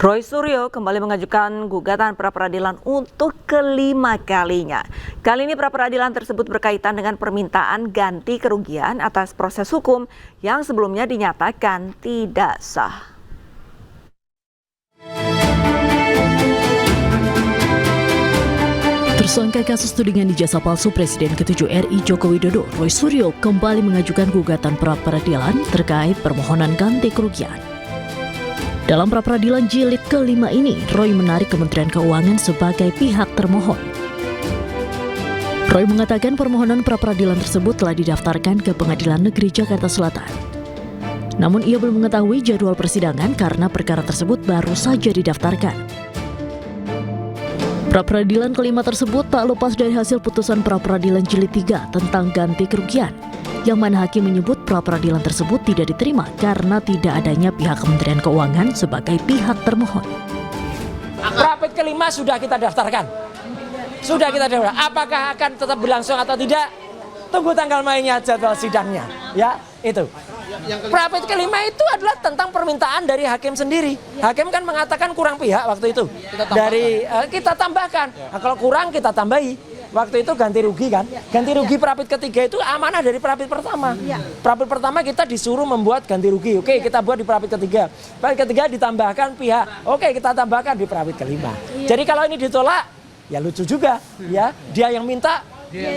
Roy Suryo kembali mengajukan gugatan pra-peradilan untuk kelima kalinya. Kali ini pra-peradilan tersebut berkaitan dengan permintaan ganti kerugian atas proses hukum yang sebelumnya dinyatakan tidak sah. Tersangka kasus tudingan ijazah palsu Presiden ke-7 RI Joko Widodo, Roy Suryo kembali mengajukan gugatan pra-peradilan terkait permohonan ganti kerugian. Dalam pra-peradilan jilid kelima ini, Roy menarik Kementerian Keuangan sebagai pihak termohon. Roy mengatakan permohonan pra-peradilan tersebut telah didaftarkan ke Pengadilan Negeri Jakarta Selatan. Namun ia belum mengetahui jadwal persidangan karena perkara tersebut baru saja didaftarkan. Pra-peradilan kelima tersebut tak lepas dari hasil putusan pra-peradilan jilid 3 tentang ganti kerugian, yang mana hakim menyebut pra-peradilan tersebut tidak diterima karena tidak adanya pihak Kementerian Keuangan sebagai pihak termohon. Pra-ped kelima sudah kita daftarkan. Sudah kita daftarkan. Apakah akan tetap berlangsung atau tidak? Tunggu tanggal mainnya, jadwal sidangnya. Ya, itu. Pra-ped kelima itu adalah tentang permintaan dari hakim sendiri. Hakim kan mengatakan kurang pihak waktu itu. Kita tambahkan. Nah, kalau kurang kita tambahi. Waktu itu ganti rugi kan? Ganti rugi pra-ped ketiga itu amanah dari pra-ped pertama. Pra-ped pertama kita disuruh membuat ganti rugi. Oke, kita buat di pra-ped ketiga. Pra-ped ketiga ditambahkan pihak. Oke, kita tambahkan di pra-ped kelima. Jadi kalau ini ditolak, ya lucu juga. Ya, dia yang minta,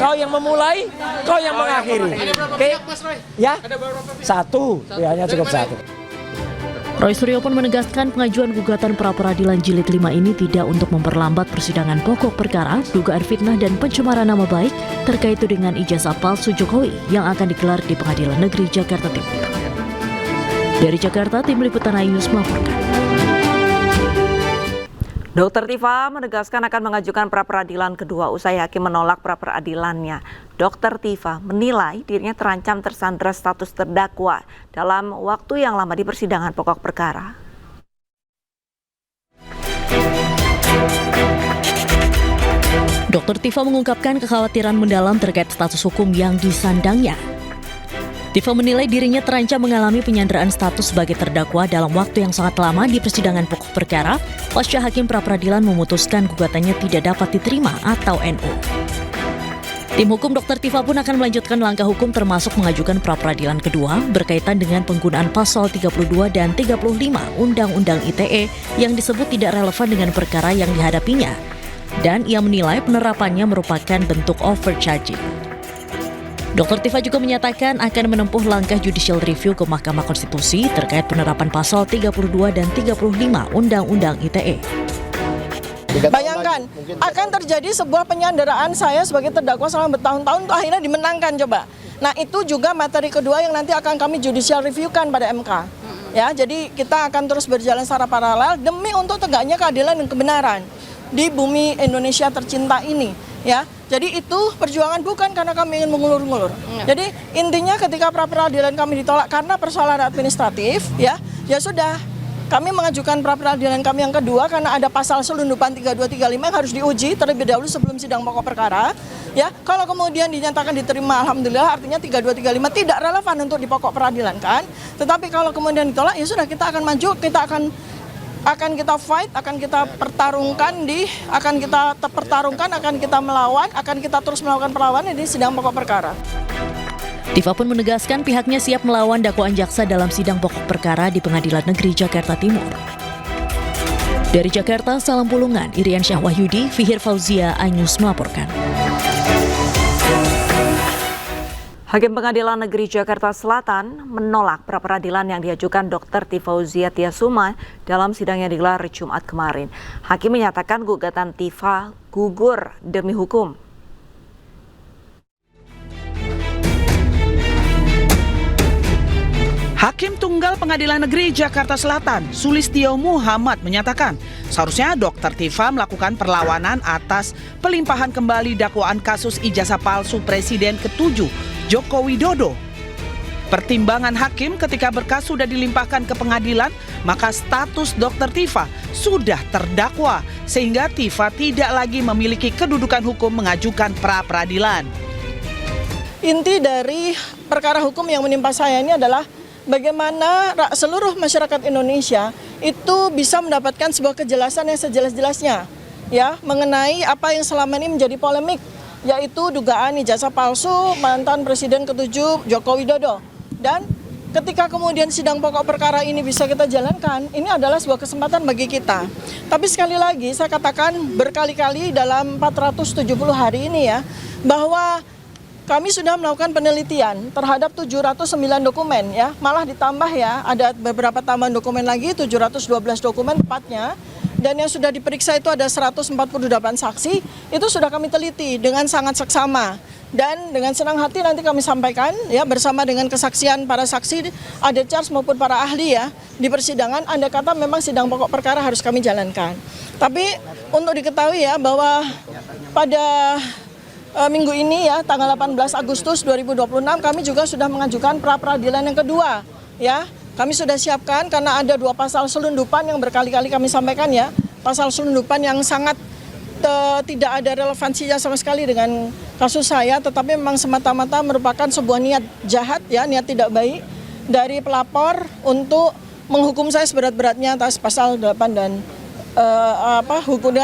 kau yang memulai, kau yang mengakhiri. Oke, ya, satu, ya hanya cukup satu. Roy Suryo pun menegaskan pengajuan gugatan pra-peradilan jilid 5 ini tidak untuk memperlambat persidangan pokok perkara dugaan fitnah dan pencemaran nama baik terkait tudingan ijazah palsu Jokowi yang akan digelar di Pengadilan Negeri Jakarta Timur. Dari Jakarta, tim liputan iNews melaporkan. Dr. Tifa menegaskan akan mengajukan pra-peradilan kedua usai hakim menolak pra-peradilannya. Dr. Tifa menilai dirinya terancam tersandra status terdakwa dalam waktu yang lama di persidangan pokok perkara. Dr. Tifa mengungkapkan kekhawatiran mendalam terkait status hukum yang disandangnya. Tifa menilai dirinya terancam mengalami penyanderaan status sebagai terdakwa dalam waktu yang sangat lama di persidangan pokok perkara pasca hakim pra-peradilan memutuskan gugatannya tidak dapat diterima atau NU. Tim hukum Dr. Tifa pun akan melanjutkan langkah hukum termasuk mengajukan pra-peradilan kedua berkaitan dengan penggunaan pasal 32 dan 35 Undang-Undang ITE yang disebut tidak relevan dengan perkara yang dihadapinya. Dan ia menilai penerapannya merupakan bentuk overcharging. Dr. Tifa juga menyatakan akan menempuh langkah judicial review ke Mahkamah Konstitusi terkait penerapan pasal 32 dan 35 Undang-Undang ITE. Bayangkan, akan terjadi sebuah penyanderaan saya sebagai terdakwa selama bertahun-tahun akhirnya dimenangkan coba. Nah itu juga materi kedua yang nanti akan kami judicial review-kan pada MK. Ya, jadi kita akan terus berjalan secara paralel demi untuk tegaknya keadilan dan kebenaran di bumi Indonesia tercinta ini. Ya, jadi itu perjuangan bukan karena kami ingin mengulur-ngulur. Jadi intinya ketika pra-peradilan kami ditolak karena persoalan administratif, ya sudah. Kami mengajukan pra-peradilan kami yang kedua karena ada pasal selundupan 3235 yang harus diuji terlebih dahulu sebelum sidang pokok perkara. Ya, kalau kemudian dinyatakan diterima, alhamdulillah artinya 3235 tidak relevan untuk di pokok peradilan kan. Tetapi kalau kemudian ditolak, ya sudah kita akan maju, kita akan kita fight, akan kita pertarungkan akan kita melawan, akan kita terus melakukan perlawanan di sidang pokok perkara. Tifa pun menegaskan pihaknya siap melawan dakwaan jaksa dalam sidang pokok perkara di Pengadilan Negeri Jakarta Timur. Dari Jakarta, Salam Pulungan, Irian Syah Wahyudi, Fihir Fauzia, iNews melaporkan. Hakim Pengadilan Negeri Jakarta Selatan menolak pra-peradilan yang diajukan Dr. Tifauzia Tiasuma dalam sidang yang digelar Jumat kemarin. Hakim menyatakan gugatan Tifa gugur demi hukum. Hakim Tunggal Pengadilan Negeri Jakarta Selatan, Sulistyo Muhammad menyatakan, seharusnya Dr. Tifa melakukan perlawanan atas pelimpahan kembali dakwaan kasus ijazah palsu Presiden ke-7 Joko Widodo. Pertimbangan hakim ketika berkas sudah dilimpahkan ke pengadilan, maka status Dr. Tifa sudah terdakwa, sehingga Tifa tidak lagi memiliki kedudukan hukum mengajukan pra-peradilan. Inti dari perkara hukum yang menimpa saya ini adalah bagaimana seluruh masyarakat Indonesia itu bisa mendapatkan sebuah kejelasan yang sejelas-jelasnya ya mengenai apa yang selama ini menjadi polemik, yaitu dugaan ijazah palsu mantan Presiden ke-7 Joko Widodo. Dan ketika kemudian sidang pokok perkara ini bisa kita jalankan, ini adalah sebuah kesempatan bagi kita. Tapi sekali lagi saya katakan berkali-kali dalam 470 hari ini ya, bahwa kami sudah melakukan penelitian terhadap 709 dokumen ya, malah ditambah ya, ada beberapa tambahan dokumen lagi, 712 dokumen tepatnya. Dan yang sudah diperiksa itu ada 148 saksi, itu sudah kami teliti dengan sangat seksama. Dan dengan senang hati nanti kami sampaikan ya bersama dengan kesaksian para saksi, ada charge maupun para ahli ya di persidangan, andai kata memang sidang pokok perkara harus kami jalankan. Tapi untuk diketahui ya bahwa pada minggu ini ya tanggal 18 Agustus 2026 kami juga sudah mengajukan pra-peradilan yang kedua ya. Kami sudah siapkan karena ada 2 pasal selundupan yang berkali-kali kami sampaikan ya. Pasal selundupan yang sangat tidak ada relevansinya sama sekali dengan kasus saya, tetapi memang semata-mata merupakan sebuah niat jahat ya, niat tidak baik dari pelapor untuk menghukum saya seberat-beratnya atas pasal 8 dan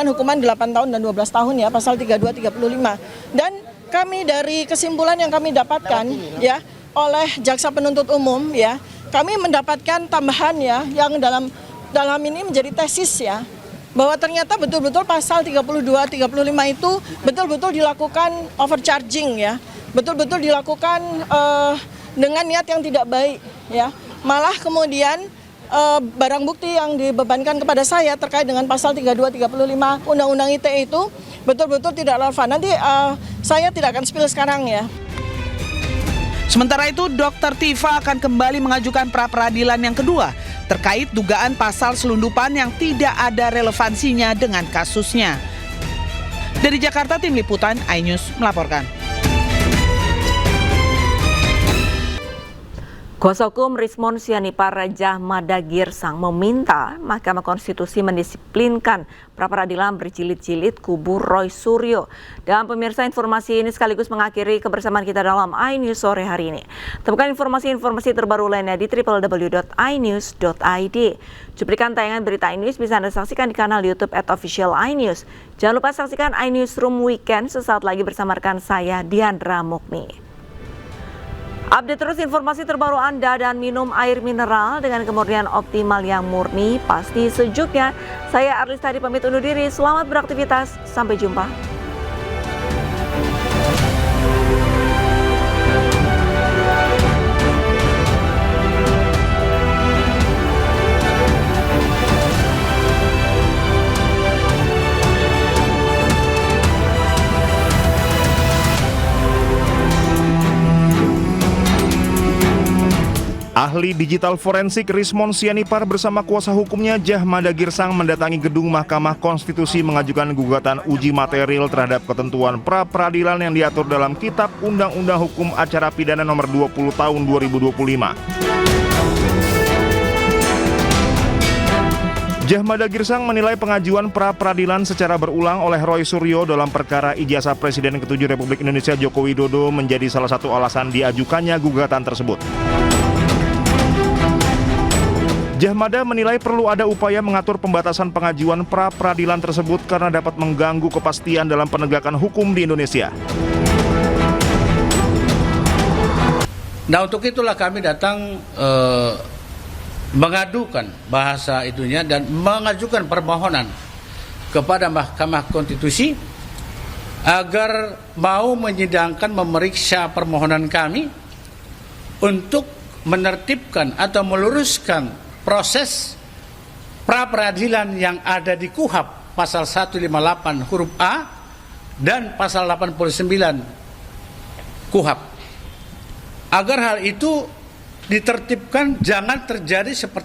hukuman 8 tahun dan 12 tahun ya, pasal 32 35. Dan kami dari kesimpulan yang kami dapatkan ya oleh jaksa penuntut umum ya, kami mendapatkan tambahan ya yang dalam ini menjadi tesis ya, bahwa ternyata betul-betul pasal 32 35 itu betul-betul dilakukan overcharging ya, betul-betul dilakukan dengan niat yang tidak baik ya. Malah kemudian barang bukti yang dibebankan kepada saya terkait dengan pasal 32 35 Undang-Undang ITE itu betul-betul tidak relevan. Nanti saya tidak akan spill sekarang ya. Sementara itu, Dr. Tifa akan kembali mengajukan pra-peradilan yang kedua terkait dugaan pasal selundupan yang tidak ada relevansinya dengan kasusnya. Dari Jakarta, Tim Liputan iNews melaporkan. Kuasa hukum Rismon Sianipar Jahmada Girsang meminta Mahkamah Konstitusi mendisiplinkan pra-peradilan berjilid-jilid kubu Roy Suryo. Dan pemirsa, informasi ini sekaligus mengakhiri kebersamaan kita dalam iNews sore hari ini. Temukan informasi-informasi terbaru lainnya di www.inews.id. Cuplikan tayangan berita iNews bisa Anda saksikan di kanal YouTube @official_iNews. Jangan lupa saksikan iNewsroom Weekend sesaat lagi bersama rekan saya Diandra Mukni. Update terus informasi terbaru Anda dan minum air mineral dengan kemurnian optimal yang murni, pasti sejuknya. Saya Arlis tadi pamit undur diri, selamat beraktivitas, sampai jumpa. Ahli digital forensik Rismon Sianipar bersama kuasa hukumnya Jahmada Girsang mendatangi gedung Mahkamah Konstitusi mengajukan gugatan uji material terhadap ketentuan pra-peradilan yang diatur dalam Kitab Undang-Undang Hukum Acara Pidana Nomor 20 Tahun 2025. Jahmada Girsang menilai pengajuan pra-peradilan secara berulang oleh Roy Suryo dalam perkara ijazah Presiden ke-7 Republik Indonesia Joko Widodo menjadi salah satu alasan diajukannya gugatan tersebut. Jahmada menilai perlu ada upaya mengatur pembatasan pengajuan pra-peradilan tersebut karena dapat mengganggu kepastian dalam penegakan hukum di Indonesia. Nah, untuk itulah kami datang mengadukan bahasa itunya dan mengajukan permohonan kepada Mahkamah Konstitusi agar mau menyidangkan, memeriksa permohonan kami untuk menertibkan atau meluruskan proses pra-peradilan yang ada di KUHP pasal 158 huruf A dan pasal 89 KUHP. Agar hal itu ditertibkan, jangan terjadi seperti